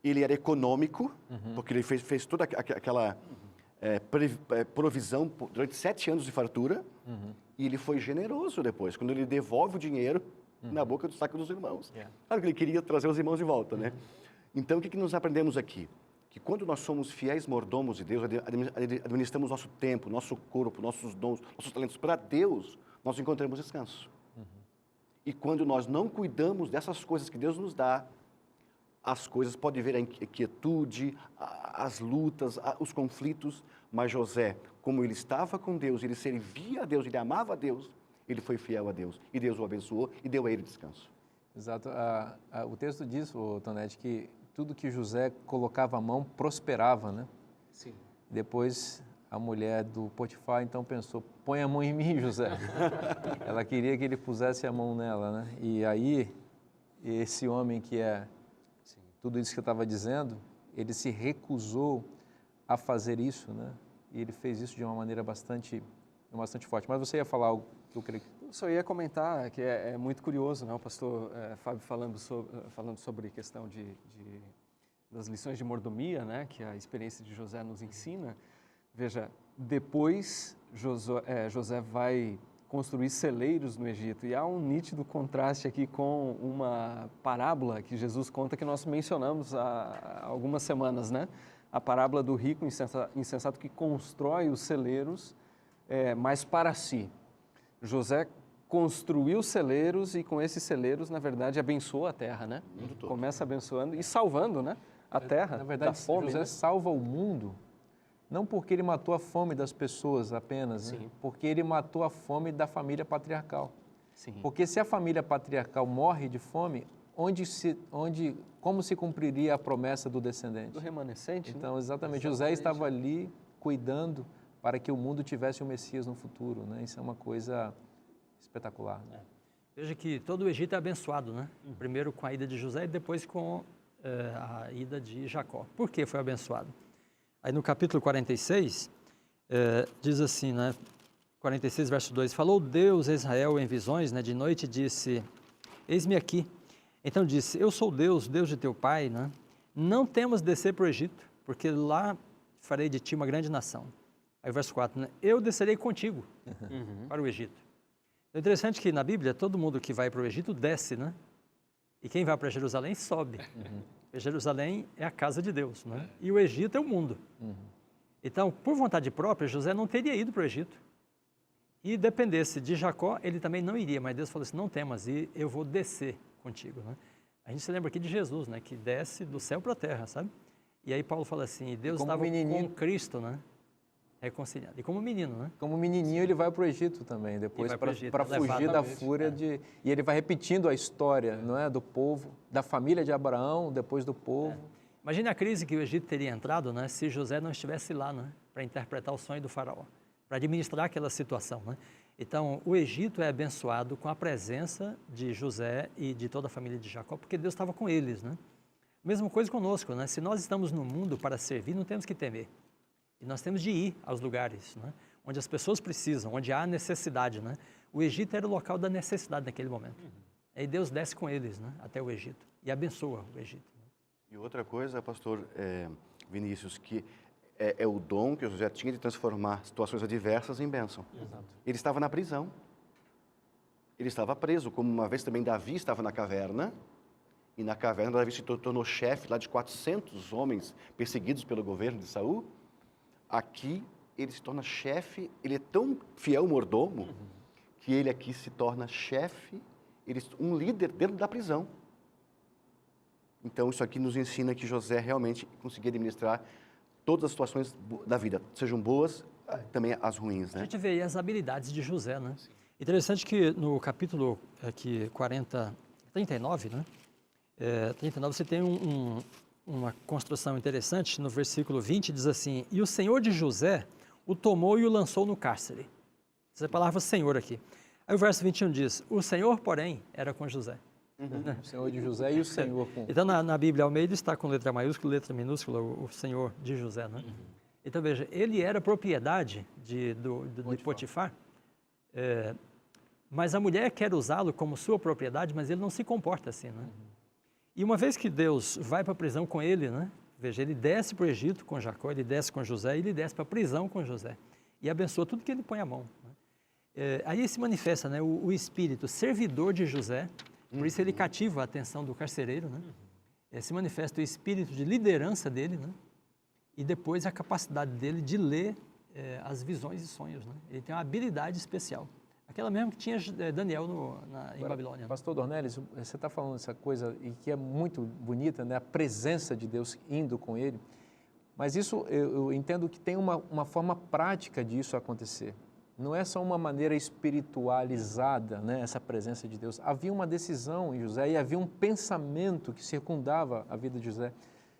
ele era econômico, porque ele fez toda aquela provisão durante 7 anos de fartura, e ele foi generoso depois, quando ele devolve o dinheiro na boca do saco dos irmãos. Claro que ele queria trazer os irmãos de volta, né? Então, o que nós aprendemos aqui? Que quando nós somos fiéis mordomos de Deus, administramos nosso tempo, nosso corpo, nossos dons, nossos talentos para Deus, nós encontramos descanso. E quando nós não cuidamos dessas coisas que Deus nos dá, as coisas podem vir a inquietude, as lutas, os conflitos, mas José, como ele estava com Deus, ele servia a Deus, ele amava a Deus, ele foi fiel a Deus, e Deus o abençoou e deu a ele descanso. Exato. O texto diz, Tonete, que tudo que José colocava a mão prosperava, né? Sim. Depois a mulher do Potifar então pensou, põe a mão em mim, José. Ela queria que ele pusesse a mão nela, né? E aí, esse homem que tudo isso que eu estava dizendo, ele se recusou a fazer isso, né? E ele fez isso de uma maneira bastante forte. Mas você ia falar algo que eu creio que... Eu só ia comentar que é muito curioso, né? O pastor Fábio falando sobre a questão das lições de mordomia, né? Que a experiência de José nos ensina. Veja, depois José vai construir celeiros no Egito. E há um nítido contraste aqui com uma parábola que Jesus conta que nós mencionamos há algumas semanas, né? A parábola do rico insensato que constrói os celeiros, mas para si. José construiu celeiros e com esses celeiros, na verdade, abençoou a terra, né? Começa abençoando e salvando, né? A terra Na verdade, da fome, José né? salva o mundo, não porque ele matou a fome das pessoas apenas, né? Sim. Porque ele matou a fome da família patriarcal. Sim. Porque se a família patriarcal morre de fome, como se cumpriria a promessa do descendente? Do remanescente, né? Então, exatamente, José estava ali cuidando para que o mundo tivesse um Messias no futuro, né? Isso é uma coisa espetacular. Né? Veja que todo o Egito é abençoado, né? Primeiro com a ida de José e depois com a ida de Jacó. Por que foi abençoado? Aí no capítulo 46, diz assim, né? 46, verso 2, falou Deus a Israel em visões, né? De noite disse, eis-me aqui. Então disse, eu sou Deus, Deus de teu pai, né? Não temas descer para o Egito, porque lá farei de ti uma grande nação. Aí o verso 4, né? Eu descerei contigo para o Egito. É interessante que na Bíblia, todo mundo que vai para o Egito desce, né? E quem vai para Jerusalém sobe. Porque Jerusalém é a casa de Deus, né? E o Egito é o mundo. Então, por vontade própria, José não teria ido para o Egito. E dependesse de Jacó, ele também não iria. Mas Deus falou assim, não temas, e eu vou descer contigo, né? A gente se lembra aqui de Jesus, né? Que desce do céu para a terra, sabe? E aí Paulo fala assim, Deus estava com Cristo, né? Reconciliado. E como menino, né? Como menininho, ele vai para o Egito também, depois para fugir da fúria de... E ele vai repetindo a história, não é? Do povo, da família de Abraão, depois do povo. Imagine a crise que o Egito teria entrado, né? Se José não estivesse lá, né? Para interpretar o sonho do faraó, para administrar aquela situação, né? Então, o Egito é abençoado com a presença de José e de toda a família de Jacó, porque Deus estava com eles, né? Mesma coisa conosco, né? Se nós estamos no mundo para servir, não temos que temer. E nós temos de ir aos lugares, né? Onde as pessoas precisam, onde há necessidade, né? O Egito era o local da necessidade naquele momento. Aí Deus desce com eles, né? Até o Egito e abençoa o Egito. Né? E outra coisa, pastor Vinícius, que é o dom que o José tinha de transformar situações adversas em bênção. Exato. Ele estava na prisão. Ele estava preso, como uma vez também Davi estava na caverna. E na caverna Davi se tornou chefe lá de 400 homens perseguidos pelo governo de Saul. Aqui ele se torna chefe, ele é tão fiel mordomo que ele aqui se torna chefe, um líder dentro da prisão. Então isso aqui nos ensina que José realmente conseguia administrar todas as situações da vida, sejam boas, também as ruins, né? A gente vê aí as habilidades de José, né? Interessante que no capítulo 39, né? 39 você tem uma construção interessante, no versículo 20 diz assim, e o Senhor de José o tomou e o lançou no cárcere. Essa é a palavra Senhor aqui. Aí o verso 21 diz, o Senhor, porém, era com José. O Senhor de José e o Senhor com... Então, na Bíblia Almeida está com letra maiúscula, letra minúscula, o Senhor de José, né? Então, veja, ele era propriedade de Potifar, mas a mulher quer usá-lo como sua propriedade, mas ele não se comporta assim, né? E uma vez que Deus vai para a prisão com ele, né? Veja, ele desce para o Egito com Jacó, ele desce com José, ele desce para a prisão com José. E abençoa tudo que ele põe a mão. Né? Aí se manifesta, né, o espírito servidor de José, por isso ele cativa a atenção do carcereiro, né? Se manifesta o espírito de liderança dele, né? E depois a capacidade dele de ler as visões e sonhos. Né? Ele tem uma habilidade especial. Aquela mesmo que tinha Daniel em Babilônia. Né? Pastor Dornelles, você está falando essa coisa e que é muito bonita, né? A presença de Deus indo com ele. Mas isso, eu entendo que tem uma forma prática disso acontecer. Não é só uma maneira espiritualizada, né? Essa presença de Deus. Havia uma decisão em José e havia um pensamento que circundava a vida de José.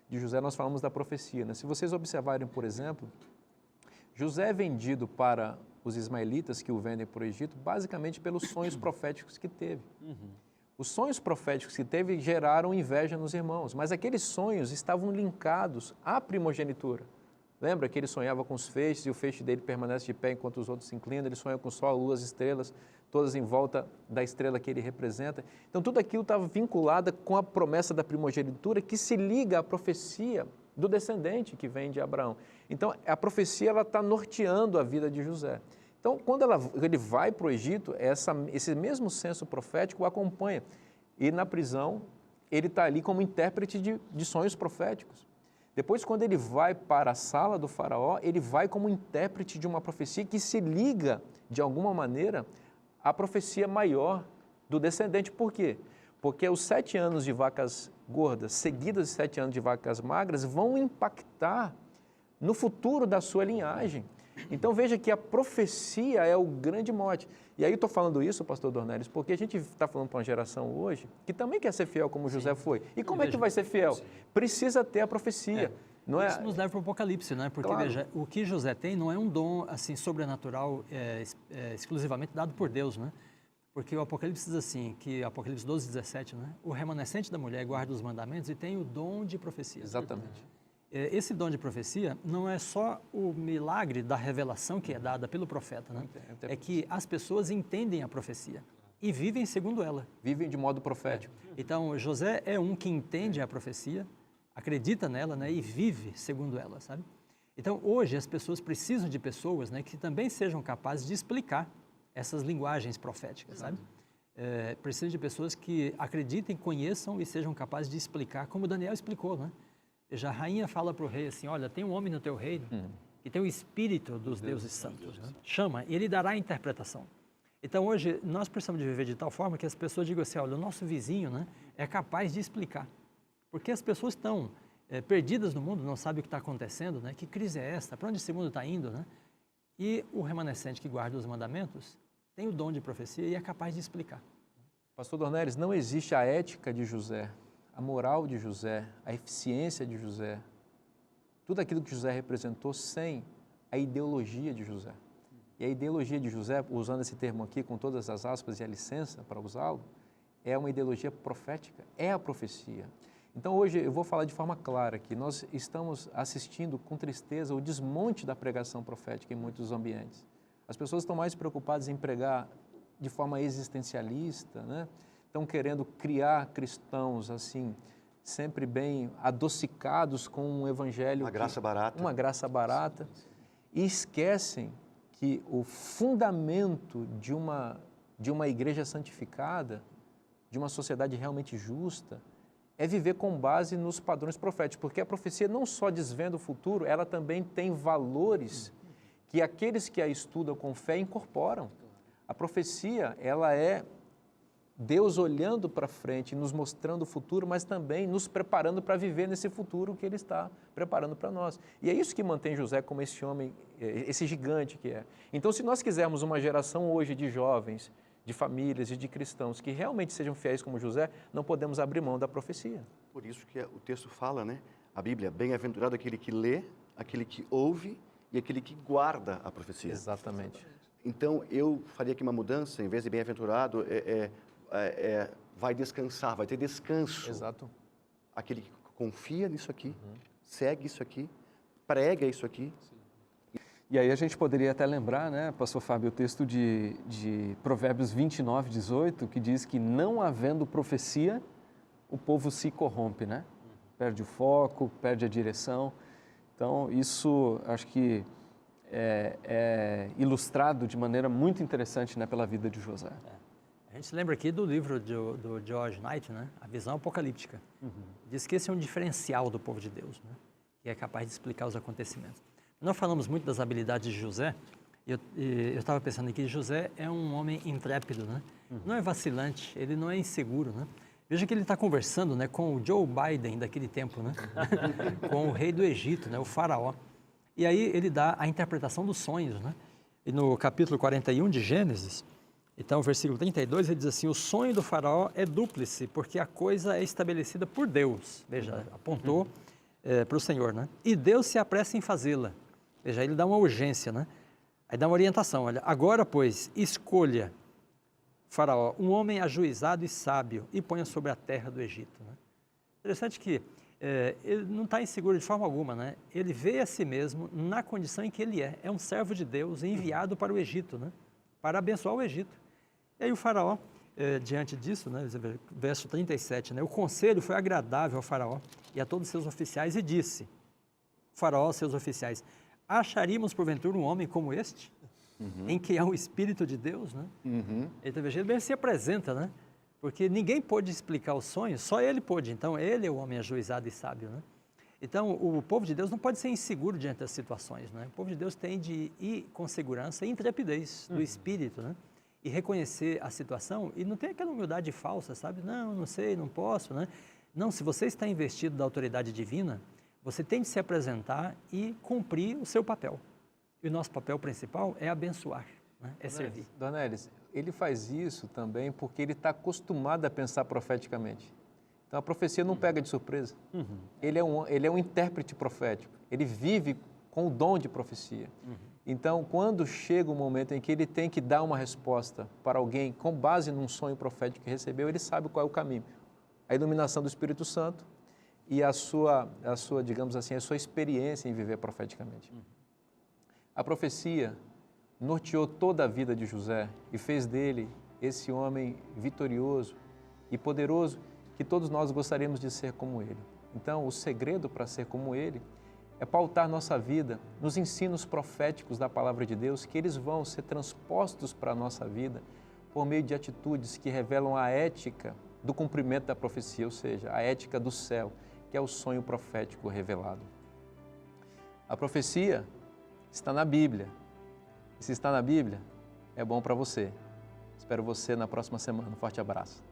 De José nós falamos da profecia. Né? Se vocês observarem, por exemplo, José é vendido para os ismaelitas que o vendem para o Egito, basicamente pelos sonhos proféticos que teve. Os sonhos proféticos que teve geraram inveja nos irmãos, mas aqueles sonhos estavam linkados à primogenitura. Lembra que ele sonhava com os feixes e o feixe dele permanece de pé enquanto os outros se inclinam, ele sonha com o sol, a lua, as estrelas, todas em volta da estrela que ele representa. Então tudo aquilo estava vinculado com a promessa da primogenitura que se liga à profecia do descendente que vem de Abraão. Então a profecia está norteando a vida de José. Então Então, quando ele vai para o Egito, esse mesmo senso profético o acompanha. E na prisão, ele está ali como intérprete de sonhos proféticos. Depois, quando ele vai para a sala do faraó, ele vai como intérprete de uma profecia que se liga, de alguma maneira, à profecia maior do descendente. Por quê? Porque os 7 anos de vacas gordas, seguidas de 7 anos de vacas magras, vão impactar no futuro da sua linhagem. Então veja que a profecia é o grande mote. E aí eu estou falando isso, pastor Dornelles, porque a gente está falando para uma geração hoje que também quer ser fiel como José foi. E como é que vai ser fiel? Precisa ter a profecia. Não é? Isso nos leva para o Apocalipse, né? Porque, Claro. veja, o que José tem não é um dom assim sobrenatural exclusivamente dado por Deus, né? Porque o Apocalipse diz assim, que Apocalipse 12, 17, né? O remanescente da mulher guarda os mandamentos e tem o dom de profecia. Exatamente. Esse dom de profecia não é só o milagre da revelação que é dada pelo profeta, né? É que as pessoas entendem a profecia e vivem segundo ela. Vivem de modo profético. Então, José é um que entende a profecia, acredita nela, né, e vive segundo ela, sabe? Então, hoje as pessoas precisam de pessoas, né, que também sejam capazes de explicar essas linguagens proféticas, sabe? Precisam de pessoas que acreditem, conheçam e sejam capazes de explicar, como Daniel explicou, né? Já a rainha fala para o rei assim, olha, tem um homem no teu reino que tem o espírito dos deuses santos, né? Chama e ele dará a interpretação. Então, hoje, nós precisamos de viver de tal forma que as pessoas digam assim, olha, o nosso vizinho, né, é capaz de explicar. Porque as pessoas estão perdidas no mundo, não sabem o que está acontecendo, né? Que crise é esta? Para onde esse mundo está indo, né? E o remanescente que guarda os mandamentos tem o dom de profecia e é capaz de explicar. Pastor Dornelles, não existe a ética de José, a moral de José, a eficiência de José, tudo aquilo que José representou sem a ideologia de José. E a ideologia de José, usando esse termo aqui com todas as aspas e a licença para usá-lo, é uma ideologia profética, é a profecia. Então hoje eu vou falar de forma clara que nós estamos assistindo com tristeza o desmonte da pregação profética em muitos ambientes. As pessoas estão mais preocupadas em pregar de forma existencialista, né? Estão querendo criar cristãos assim, sempre bem adocicados com um evangelho... Uma graça barata. Uma graça barata. E esquecem que o fundamento de uma igreja santificada, de uma sociedade realmente justa, é viver com base nos padrões proféticos, porque a profecia não só desvenda o futuro, ela também tem valores que aqueles que a estudam com fé incorporam. A profecia, ela é Deus olhando para frente, nos mostrando o futuro, mas também nos preparando para viver nesse futuro que Ele está preparando para nós. E é isso que mantém José como esse homem, esse gigante que é. Então, se nós quisermos uma geração hoje de jovens, de famílias e de cristãos que realmente sejam fiéis como José, não podemos abrir mão da profecia. Por isso que o texto fala, né? A Bíblia, bem-aventurado aquele que lê, aquele que ouve e aquele que guarda a profecia. Exatamente. Então, eu faria aqui uma mudança, em vez de bem-aventurado, vai descansar, vai ter descanso. Exato. Aquele que confia nisso aqui, segue isso aqui, prega isso aqui. E aí a gente poderia até lembrar, né, pastor Fábio, o texto de Provérbios 29, 18, que diz que não havendo profecia, o povo se corrompe, né? Perde o foco, perde a direção. Então, isso acho que é ilustrado de maneira muito interessante, né, pela vida de José. A gente se lembra aqui do livro do George Knight, né? A Visão Apocalíptica. Diz que esse é um diferencial do povo de Deus, né? Que é capaz de explicar os acontecimentos. Nós falamos muito das habilidades de José, e eu estava pensando aqui, José é um homem intrépido, né? Não é vacilante, ele não é inseguro, né? Veja que ele está conversando, né, com o Joe Biden daquele tempo, né? Com o rei do Egito, né, o faraó. E aí ele dá a interpretação dos sonhos, né? E no capítulo 41 de Gênesis, então, versículo 32, ele diz assim, o sonho do faraó é dúplice, porque a coisa é estabelecida por Deus. Veja, apontou para o Senhor, né? E Deus se apressa em fazê-la. Veja, ele dá uma urgência, né? Aí dá uma orientação, olha, agora, pois, escolha, faraó, um homem ajuizado e sábio e ponha sobre a terra do Egito. Né? Interessante que ele não está inseguro de forma alguma, né? Ele vê a si mesmo na condição em que ele é um servo de Deus enviado para o Egito, né? Para abençoar o Egito. E aí o faraó, diante disso, né, verso 37, né, o conselho foi agradável ao faraó e a todos os seus oficiais e disse, faraó aos seus oficiais, acharíamos porventura um homem como este? em que há o Espírito de Deus, né? Então, veja, ele se apresenta, né? Porque ninguém pôde explicar o sonho, só ele pôde. Então, ele é o homem ajuizado e sábio, né? Então, o povo de Deus não pode ser inseguro diante das situações, né? O povo de Deus tem de ir com segurança e intrepidez do Espírito, né? E reconhecer a situação e não ter aquela humildade falsa, sabe? Não sei, não posso, né? Não, se você está investido da autoridade divina, você tem de se apresentar e cumprir o seu papel. E o nosso papel principal é abençoar, né? É servir. Dona Elis, ele faz isso também porque ele está acostumado a pensar profeticamente. Então, a profecia não pega de surpresa. Ele é um intérprete profético. Ele vive com o dom de profecia. Então, quando chega o momento em que ele tem que dar uma resposta para alguém com base num sonho profético que recebeu, ele sabe qual é o caminho. A iluminação do Espírito Santo e a sua, digamos assim, a sua experiência em viver profeticamente. A profecia norteou toda a vida de José e fez dele esse homem vitorioso e poderoso que todos nós gostaríamos de ser como ele. Então, o segredo para ser como ele é pautar nossa vida nos ensinos proféticos da palavra de Deus, que eles vão ser transpostos para a nossa vida por meio de atitudes que revelam a ética do cumprimento da profecia, ou seja, a ética do céu, que é o sonho profético revelado. A profecia está na Bíblia. E se está na Bíblia, é bom para você. Espero você na próxima semana. Um forte abraço.